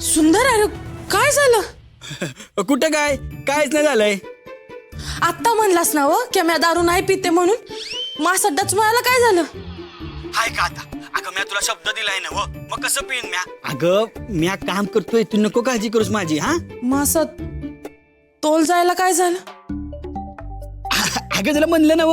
सुंदर अरे काय झालं? कुठं काय कायच नाही झालंय. आत्ता म्हणलास ना व की मी दारू नाही पिते म्हणून. मासा डचमळाला काय झालं? हाय का आता? अगं म्या तुला शब्द दिलाय ना. मग कसं पिन म्या? अगं म्या काम करतोय, तू नको काळजी करूस माझी. हा मासा तोल जायला काय झालं? अगं त्याला म्हणलं ना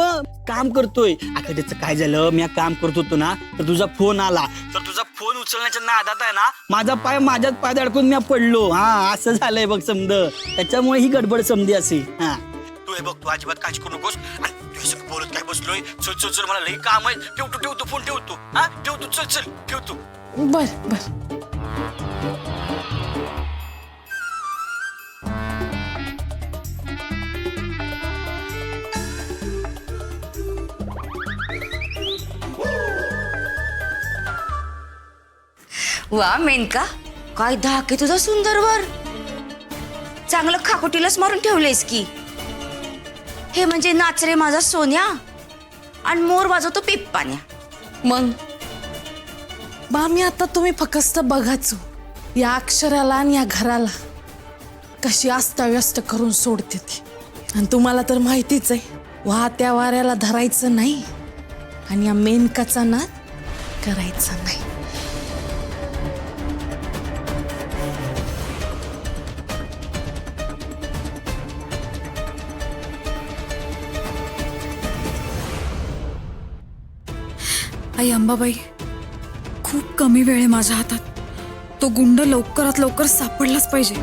काम करतोय. अगं त्याचं काय झालं, मी काम करत होतो ना तर तुझा फोन आला. तर तुझा फोन उचलण्याच्या नादात आहे ना माझा पाय माझ्याच पायात अडकून मी पडलो. हा असं झालंय बघ समद. त्याच्यामुळे ही गडबड समधी असे. हा तू हे बघ, तू अजिबात काळजी करू नकोस. आणि तू हे सगळं बोलत काय बसलोय? चल चल चल, मला लई काम आहे. ठेवतो फोन ठेवतो. हा ठेवतो, चल चल ठेवतो. बर बर. वा मेनका, काय धाके तुझा सुंदरवर. चांगलं खाकोटीलाच मारून ठेवलेस की. हे म्हणजे नाच रे माझा सोन्या आणि मोर वाजवतो पिप्पान्या. मग मामी आता तुम्ही फक्त बघाचो या अक्षराला आणि या घराला कशी अस्ताव्यस्त करून सोडते ती. आणि तुम्हाला तर माहितीच आहे, वाहत्या वाऱ्याला धरायचं नाही आणि या मेनकाचा नाद करायचा नाही. आई अंबाबाई, खूप कमी वेळ आहे माझ्या हातात. तो गुंड लवकरात लवकर सापडलाच पाहिजे.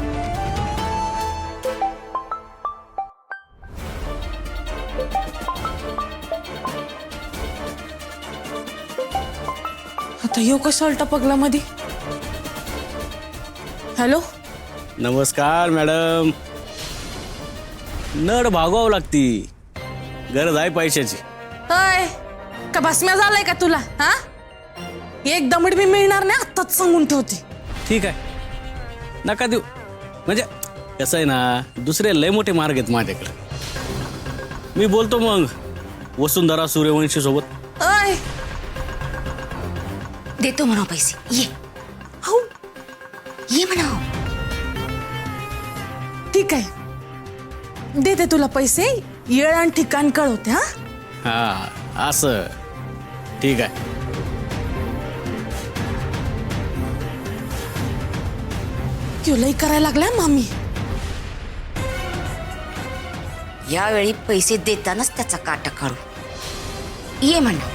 आता येऊ कशाला टपकला मध्ये? हॅलो, नमस्कार मॅडम. नड भागवावं लागती, गरज आहे पैशाची. अय का भस्म्या झालाय का तुला? हा, एक दमड मी मिळणार नाही आत्ताच सांगून ठेवते. ठीक आहे, नका देऊ. म्हणजे कसं आहे ना, दुसरे लय मोठे मार्ग आहेत माझ्याकडे. मी बोलतो मग वसुंधरा सूर्यवंशी सोबत. अय देतो म्हणा पैसे. ये हो, ये म्हणा. ठीक आहे, देते तुला पैसे. येळ आणि ठिकाण कळवते. हा हा असं ठीक आहे. लई करायला लागलाय मामी. यावेळी पैसे देतानाच त्याचा काटा काढू. ये म्हणा.